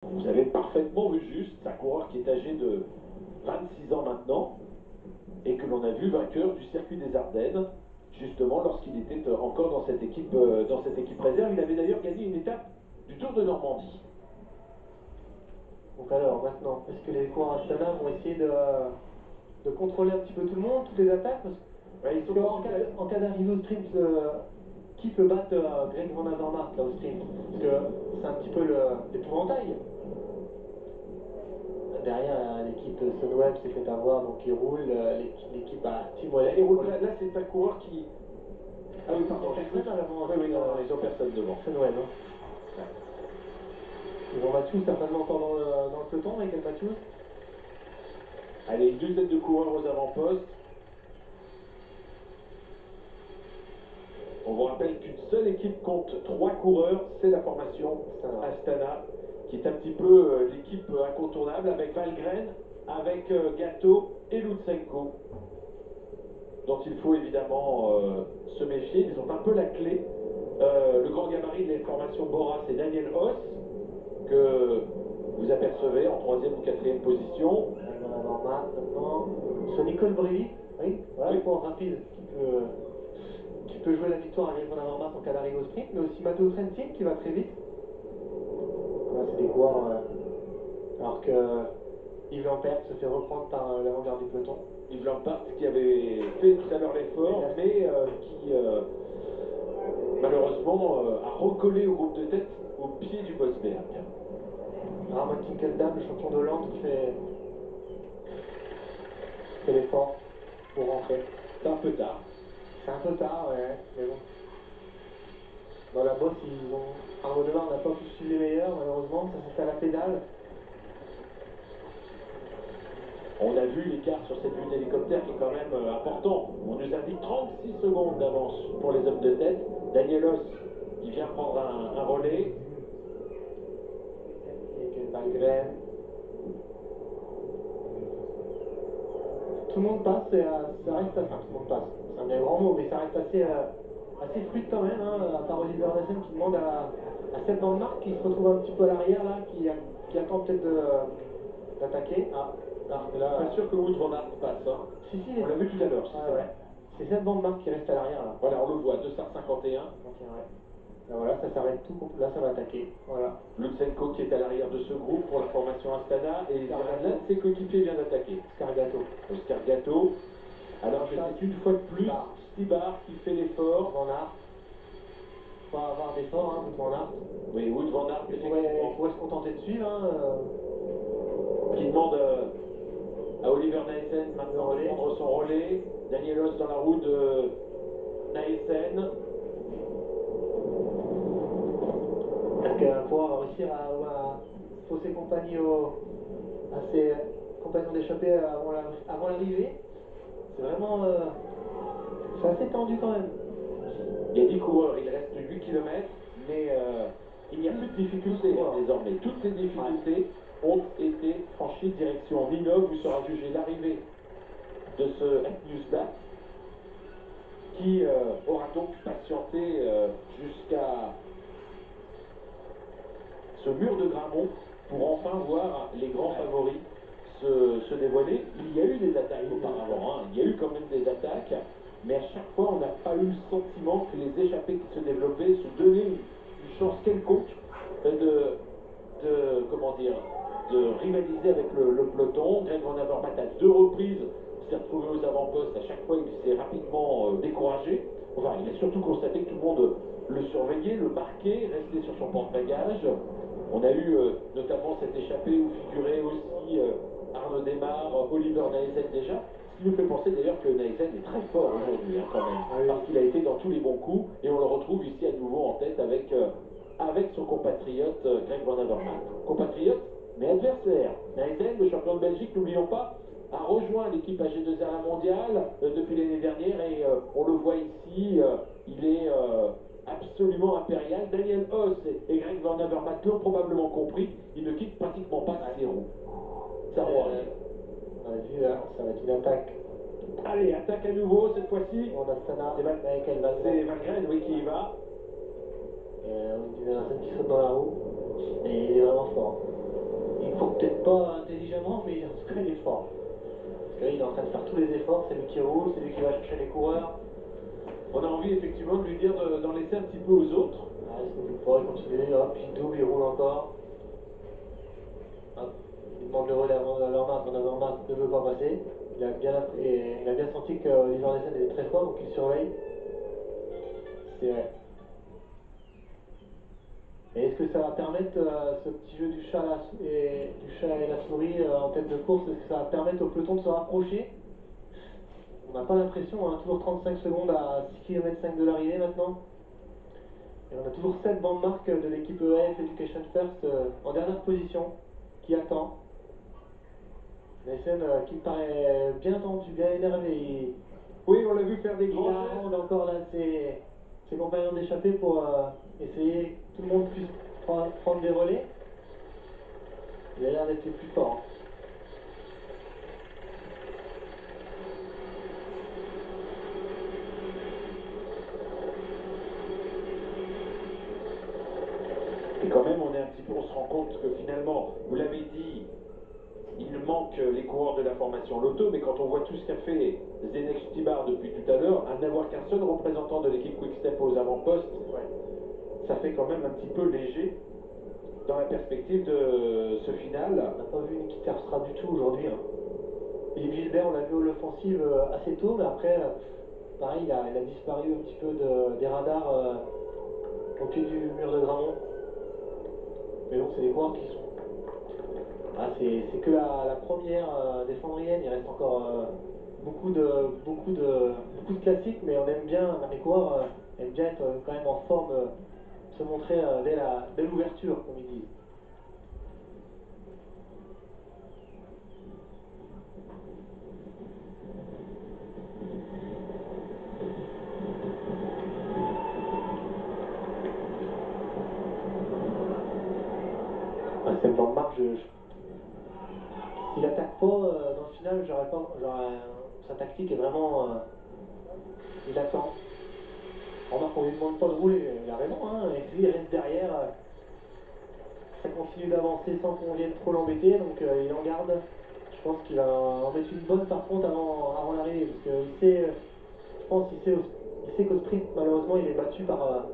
Vous avez parfaitement vu juste, c'est un coureur qui est âgé de 26 ans maintenant et que l'on a vu vainqueur du circuit des Ardennes, justement lorsqu'il était encore dans cette équipe réserve. Il avait d'ailleurs gagné une étape du Tour de Normandie. Donc alors maintenant, est-ce que les coureurs Astana vont essayer de contrôler un petit peu tout le monde, toutes les attaques Ouais, ils sont parce dans qu'en une... en cas d'arrivée au sprint, qui peut battre Greg Van Avermaet là au sprint? Parce que c'est un petit peu l'épouvantail. Derrière, l'équipe Sunweb s'est fait avoir, donc il roule. L'équipe à Team Wallett. Il roule là, c'est un coureur qui... Ah oui, pardon, Il y a j'ai cru... personne à l'avant Oui, aussi. oui, non, ils ont personne devant. Sunweb. Hein. Ouais. Ils ont Matthews certainement encore dans le peloton, Michael Matthews. Allez, une douzaine de coureurs aux avant-postes. On vous rappelle qu'une seule équipe compte 3 coureurs, c'est la formation Astana, qui est un petit peu l'équipe incontournable avec Valgren, avec Gatto et Lutsenko, dont il faut évidemment se méfier. Ils ont un peu la clé. Le grand gabarit de la formation Bora, c'est Daniel Hoss, que vous apercevez en 3e ou 4e position. On va avoir Matt maintenant. Sur Nicole Brelli, oui, voilà, Oui. un coureur rapide qui peut jouer la victoire à Greg Van Avermaet en cas d'arrivée au sprint, mais aussi Matteo Trentin qui va très vite. Voilà, c'est des coureurs. Alors que Yves Lampert se fait reprendre par l'avant-garde du peloton. Yves Lampart qui avait fait tout à l'heure l'effort, mais qui malheureusement a recollé au groupe de tête au pied du Bosberg. Ramon Tinkeldam, le champion d'Hollande, fait l'effort pour rentrer. C'est un peu tard. C'est un peu tard, ouais, mais bon. Dans la bosse, Arnaud Demar n'a pas pu suivre les meilleurs, malheureusement. Ça s'est fait à la pédale. On a vu l'écart sur cette vue d'hélicoptère qui est quand même important. On nous indique 36 secondes d'avance pour les hommes de tête. Daniel Hoss qui vient prendre un relais. Avec Valgren. Tout le monde passe, ça reste assez... Enfin, tout le monde passe, c'est un bien grand mot, mais ça reste assez fluide quand même, hein, à part Oliver Nassen qui demande à Seb Van Mark qui se retrouve un petit peu à l'arrière là, qui attend peut-être d'attaquer. Ah, alors que Je suis là... pas sûr que Wout van Aert passe. Hein. Si, On l'a vu tout à l'heure, si ouais, c'est ouais. vrai. C'est Seb Van Mark qui reste à l'arrière là. Voilà, on le voit, 2h51. Ouais. Là, voilà, ça s'arrête tout, là ça va attaquer. Voilà. Lutsenko qui est à l'arrière de ce groupe pour la formation Astana. Et l'un de ses coéquipiers vient d'attaquer. Oscar Gatto. Alors que c'est une fois de plus Stibar qui fait l'effort. Van Aert. Pas avoir d'effort, hein, Wout Van Aert. Oui, Wout van Aert, effectivement. Il pourrait se contenter de suivre. Hein, Qui demande à Oliver Naesen maintenant de prendre son relais. Daniel Hoss dans la roue de Naesen. Est-ce qu'un coureur va réussir à fausser compagnie à ses compagnons d'échappée avant l'arrivée? C'est vraiment... c'est assez tendu quand même. Il y a 10 coureurs, il reste 8 km, mais il n'y a plus de difficultés désormais. Toutes les difficultés ont été franchies direction Ninov où sera jugée l'arrivée de ce Newsblatt qui aura donc patienté jusqu'à ce mur de Grammont pour enfin voir les grands favoris se dévoiler. Il y a eu des attaques auparavant, hein. Il y a eu quand même des attaques, mais à chaque fois on n'a pas eu le sentiment que les échappées qui se développaient se donnaient une chance quelconque comment dire, de rivaliser avec le peloton. Greg Van Avermaet à 2 reprises s'est retrouvé aux avant-postes. À chaque fois, il s'est rapidement découragé. Enfin, il a surtout constaté que tout le monde le surveillait, le marquait, restait sur son porte-bagages. On a eu notamment cette échappée où figurait aussi Arnaud Démare, Oliver Naesen déjà. Ce qui nous fait penser d'ailleurs que Naesen est très fort aujourd'hui, hein, quand même. Parce qu'il a été dans tous les bons coups. Et on le retrouve ici à nouveau en tête avec son compatriote Greg Van Avermaet. Compatriote, mais adversaire. Naesen, le champion de Belgique, n'oublions pas, a rejoint l'équipe AG2R La Mondiale depuis l'année dernière et on le voit ici, il est absolument impérial. Daniel Hoss et Greg Van Avermaet l'ont probablement compris, il ne quitte pratiquement pas ses roues. Ça rogne. On a vu, hein, ça va être une attaque. Allez, attaque à nouveau cette fois-ci. On a Astana, C'est Valgren, oui, qui y va. Et Oliver Nassen qui saute dans la roue. Et il est vraiment fort. peut-être pas intelligemment, mais en tout cas il est fort. Parce que là, il est en train de faire tous les efforts, c'est lui qui roule, c'est lui qui va chercher les coureurs. On a envie effectivement de lui dire d'en laisser un petit peu aux autres. Ah, il se préoccupe pas, il continue, hop, il double, il roule encore. Hop, il demande le relais à Van Avermaet ne veut pas passer. Il a bien senti que Oliver Nesen était très fort, donc il surveille. C'est Et est-ce que ça va permettre, ce petit jeu du chat, du chat et la souris en tête de course, est-ce que ça va permettre au peloton de se rapprocher? On n'a pas l'impression, hein, toujours 35 secondes à 6 km 5 de l'arrivée maintenant. Et on a toujours Seb Van Mark de l'équipe EF Education First en dernière position, qui attend. Nesen qui me paraît bien tendu, bien énervé. Oui, on l'a vu faire des Il grands harangue gestes. encore là ses compagnons d'échappée pour essayer que tout le monde puisse prendre des relais. Il a l'air d'être le plus fort, hein. Et quand même, on se rend compte que finalement, vous l'avez dit, il manque les coureurs de la formation Lotto, mais quand on voit tout ce qu'a fait Zdeněk Štibar depuis tout à l'heure, à n'avoir qu'un seul représentant de l'équipe Quick-Step aux avant-postes, Ouais. ça fait quand même un petit peu léger dans la perspective de ce final. On n'a pas vu Niki Terpstra du tout aujourd'hui, hein. Philippe Gilbert, on l'a vu à l'offensive assez tôt, mais après, pareil, il a disparu un petit peu des radars au pied du mur de Gramont. Mais bon, c'est des coureurs qui sont... Ah, c'est que la première des Flandriennes, il reste encore beaucoup de classiques, mais on aime bien, les coureurs aiment bien être quand même en forme, se montrer dès l'ouverture, comme ils disent. Ah, Seb Van Mark, s'il attaque pas dans le final, sa tactique est vraiment, il attend. Remarque, on lui demande pas de rouler, il a raison, hein, et s'il reste derrière, ça continue d'avancer sans qu'on vienne trop l'embêter, donc il en garde. Je pense qu'il va en mettre une bonne par contre avant l'arrivée, parce qu'il sait, je pense il sait qu'au sprint, malheureusement, il est battu par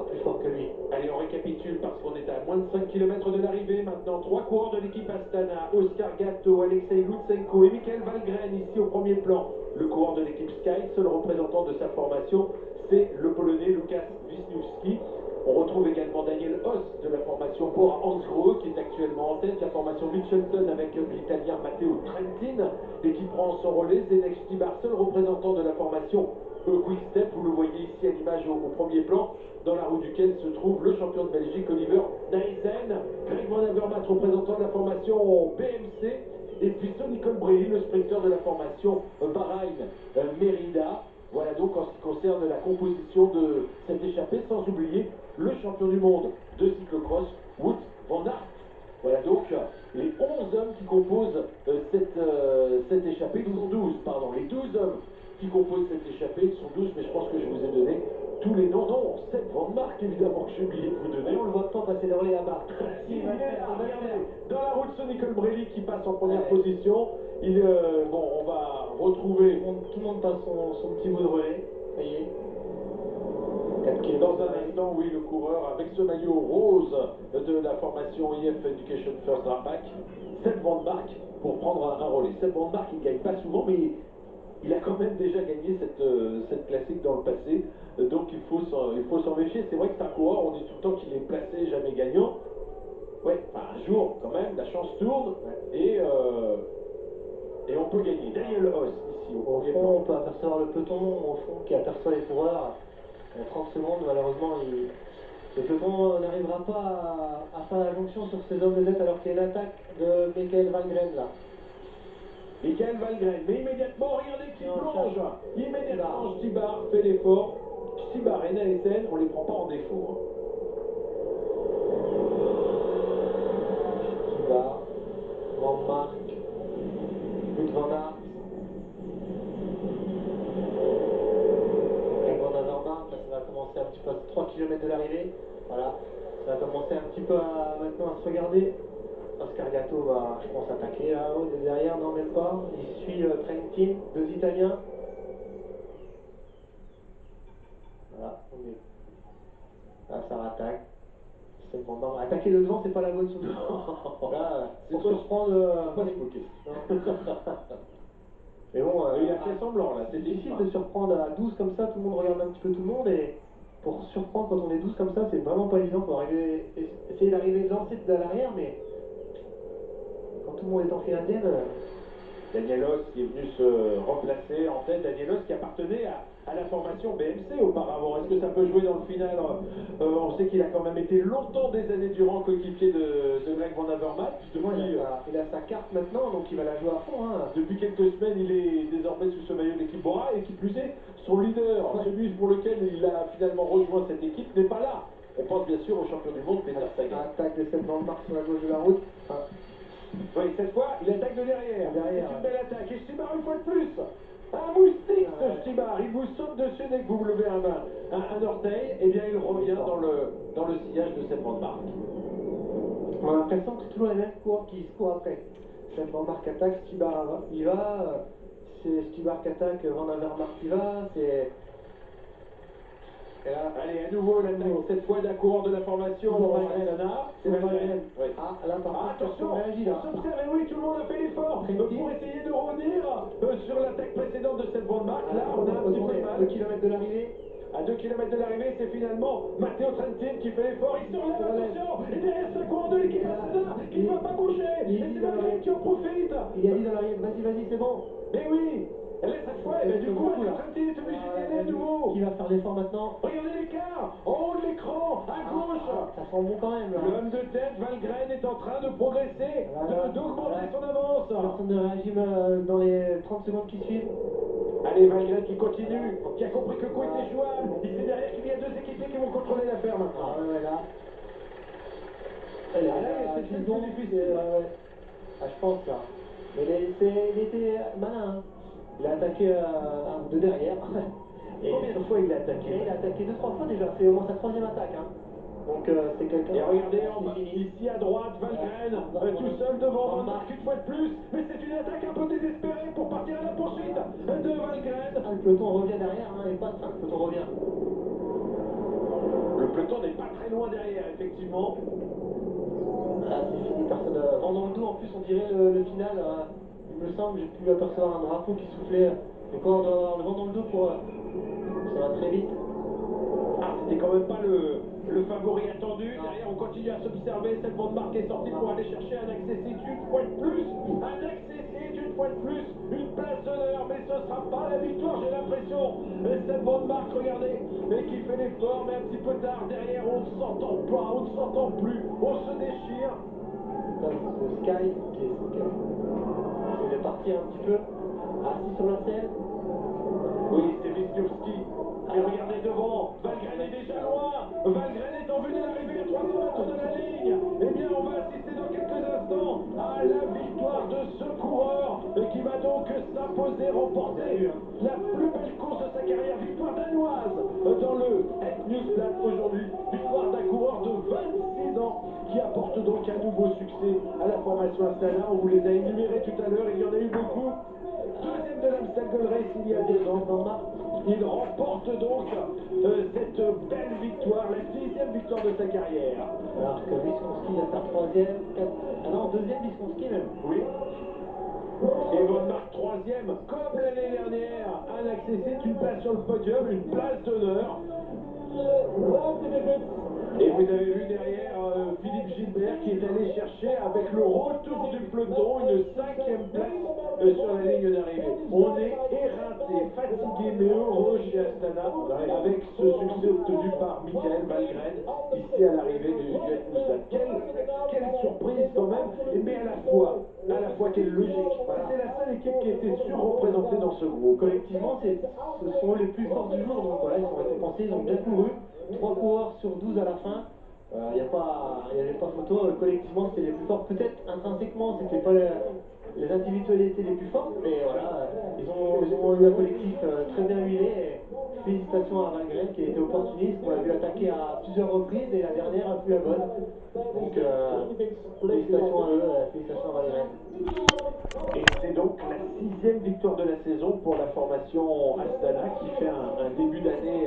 plus fort que lui. Allez, on récapitule parce qu'on est à moins de 5 km de l'arrivée. Maintenant, 3 coureurs de l'équipe Astana, Oscar Gatto, Alexei Lutsenko et Michael Valgren ici au premier plan. Le coureur de l'équipe Sky, seul représentant de sa formation, c'est le Polonais Lukas Wisniewski. On retrouve également Daniel Hoss de la formation Bora Hansgrohe qui est actuellement en tête. La formation Mitchelton avec l'Italien Matteo Trentin et qui prend son relais. Zdeněk Štibar, seul représentant de la formation Quick Step. Vous le voyez ici à l'image au premier plan, dans la roue duquel se trouve le champion de Belgique Oliver Nijssen. Greg Van Avermaet, représentant de la formation BMC. Et puis Sonny Colbrelli, le sprinter de la formation Bahrain Merida. Voilà donc en ce qui concerne la composition de cette échappée, sans oublier le champion du monde de cyclocross, Wout van Aert. Voilà donc les 11 hommes qui composent cette échappée. Ils sont 12, pardon. Les 12 hommes qui composent cette échappée, ils sont 12, mais je pense que je vous ai donné tous les noms. Non, Seb Van Mark, évidemment, que j'ai oublié de vous donner. On le voit pas passer le relais là-bas. Si, il va le est faire, là, il va le regardez, faire. dans la route Sonny Colbrelli qui passe en première Ouais. position. Bon, on va retrouver Tout le monde passe son petit bout de relais. Ça y est. 4 km dans de un l'arrivée. instant, oui, le coureur avec ce maillot rose de la formation IF Education First Rapac, Seb Van Mark, pour prendre un relais. Seb Van Mark, il ne gagne pas souvent, mais il a quand même déjà gagné cette classique dans le passé, donc il faut s'en méfier. C'est vrai que c'est un coureur, on dit tout le temps qu'il est placé, jamais gagnant. Ouais, enfin un jour, quand même, la chance tourne, Ouais. et on peut gagner. Daniel Hoss, ici, au Au premier fond, plan. on peut apercevoir le peloton, au fond, qui aperçoit les coureurs. 30 secondes, malheureusement, le peloton n'arrivera pas à faire la jonction sur ces hommes de tête alors qu'il y a une attaque de Michael Valgren là. Michael Valgren, mais immédiatement, regardez qui Non, plonge. Immédiatement, Štibar. Štibar fait l'effort. Štibar et Nijssen, on les prend pas en défaut, hein. Štibar, Van Mark, Wout van Aert. Greg Van Avermaet, là ça va commencer un petit peu à 3 km de l'arrivée. Voilà, ça va commencer un petit peu maintenant à se regarder. Oscar Sergato va, je pense, attaquer là-haut, derrière, non, même pas. Il suit Trentin, 2 Italiens. Voilà, on est... Là, ça rattaque. C'est bon, non, attaquer le devant, c'est pas la bonne solution. Là, pour surprendre... Pas l'évoquer. Non. Mais bon, il a fait semblant là, c'est c'était difficile de surprendre à 12 comme ça, tout le monde regarde un petit peu tout le monde et pour surprendre quand on est 12 comme ça, c'est vraiment pas évident. Faut arriver, essayer d'arriver de lancer à l'arrière, mais quand tout le monde est en file indienne... Danielos qui est venu se replacer en tête. Danielos qui appartenait à la formation BMC auparavant. Est-ce que ça peut jouer dans le final? On sait qu'il a quand même été longtemps, des années durant, coéquipier de Greg Van Avermaet. Justement, il a sa carte maintenant, donc il va la jouer à fond. Hein. Depuis quelques semaines, il est désormais sous ce maillot de l'équipe Bora et qui plus est, son leader, celui pour lequel il a finalement rejoint cette équipe, n'est pas là. On pense bien sûr au champion du monde, Peter Sagan. Attaque de Seb Van Mark sur la gauche de la route. Enfin, oui, cette fois, il attaque de derrière. C'est une belle attaque. Et Stibar une fois de plus. Un moustique, ce Stibar. Il vous saute dessus dès que vous levez un orteil. Eh bien, il revient dans le sillage de Seb Van Mark. On a l'impression que c'est toujours les mêmes coureurs qui se courent après. Seb Van Mark attaque, Stibar y va. C'est Stibar qui attaque, Van Avermaet y va. C'est... Là, allez, à nouveau l'attaque, cette fois d'un coureur de la formation Astana. C'est Valgren. Oui. Ah, là par contre, attention, réagit là. on s'observe, et oui, tout le monde a fait l'effort pour essayer de revenir sur l'attaque précédente de Seb Van Mark. Là, on a un petit peu de mal. 2 km de l'arrivée. À 2 km de l'arrivée, c'est finalement Matteo Trentin qui fait l'effort. Il se relève, attention. Et derrière, c'est un coureur de l'équipe Astana qui ne va pas bouger. Et c'est Valgren qui en profite. Il a dit dans l'oreillette, vas-y, c'est bon. Mais oui. Et là, cette fois, du coup, Trentin est obligé d'y aller à nouveau. Qui va faire l'effort maintenant? Regardez l'écart en haut de l'écran, à gauche. Ça sent bon quand même là. L'homme de tête, Valgren, est en train de progresser, d'augmenter son avance. Personne ne réagit dans les 30 secondes qui suivent. Allez, Valgren qui continue, qui a compris que le coup était jouable. Il sait derrière qu'il y a 2 équipiers qui vont contrôler l'affaire maintenant. Ah ouais, là. Là, c'est plus difficile. Je pense ça. Mais il était malin. Hein. Il a attaqué de derrière. Et combien de fois il l'a attaqué? Il a attaqué 2-3 fois déjà. C'est au moins sa 3e attaque. Hein. Donc c'est quelqu'un... Et regardez ici à droite, Valgren, tout seul devant Van Mark une fois de plus. Mais c'est une attaque un peu désespérée pour partir à la poursuite de Valgren. Le peloton revient derrière, hein, et pas de fin, le peloton revient. Le peloton n'est pas très loin derrière, effectivement. Là, c'est fini, personne... vent dans le dos, en plus, on dirait le final. Il me semble, j'ai pu apercevoir un drapeau qui soufflait. Mais quand on doit avoir le vent dans le dos pour... ça va très vite. Ah, c'était quand même pas le favori attendu. Non. Derrière, on continue à s'observer. Seb Van Mark est sorti pour aller chercher un accessite une fois de plus. Un accessite une fois de plus. Une place d'honneur, mais ce sera pas la victoire, j'ai l'impression. Seb Van Mark, regardez, et qui fait l'effort, mais un petit peu tard. Derrière, on ne s'entend pas, on ne s'entend plus. On se déchire. Là, c'est le Sky qui essaie de partir un petit peu. Assis sur la selle. Oui, c'est Wisniewski. Et regardez devant, Valgren est déjà loin. Valgren est en vue de l'arrivée à 300 mètres de la ligne. Eh bien, on va assister dans quelques instants à la victoire de ce coureur qui va donc s'imposer, remporter la plus belle course de sa carrière. Victoire danoise dans le Newsblatt aujourd'hui. Victoire d'un coureur de 26 ans qui apporte donc un nouveau succès à la formation Astana. On vous les a énumérés tout à l'heure, il y en a eu beaucoup. Deuxième de l'Amstel Gold Race il y a 2 ans. Il remporte donc cette belle victoire, la 10e victoire de sa carrière. Alors que Wisconsin va faire 3e, ah non, 2e Wisconsin même. Oui. Et Van Mark 3e, comme l'année dernière, un accessite, une place sur le podium, une place d'honneur. Et vous avez vu derrière Philippe Gilbert qui est allé chercher avec le retour du peloton une 5e place sur la ligne d'arrivée. On est éreinté, fatigué mais heureux chez Astana avec ce succès obtenu par Michael Valgren ici à l'arrivée du Etmoustat. Quelle surprise quand même, mais à la fois quelle logique. Voilà. C'est la seule équipe qui a été surreprésentée dans ce groupe. Collectivement, ce sont les plus forts du jour, donc voilà, ils sont récompensés, ils ont bien couru. 3 coureurs sur 12 à la fin. Il n'y avait pas photo. Collectivement, c'était les plus forts. Peut-être intrinsèquement, c'était pas les individualités les plus fortes, mais voilà, ils ont eu un collectif très bien huilé. Et félicitations à Valgren qui a été opportuniste, on l'a vu attaquer à plusieurs reprises et la dernière a pu la bonne. Donc félicitations à eux, félicitations à Valgren. Et c'est donc la 6e victoire de la saison pour la formation Astana qui fait un début d'année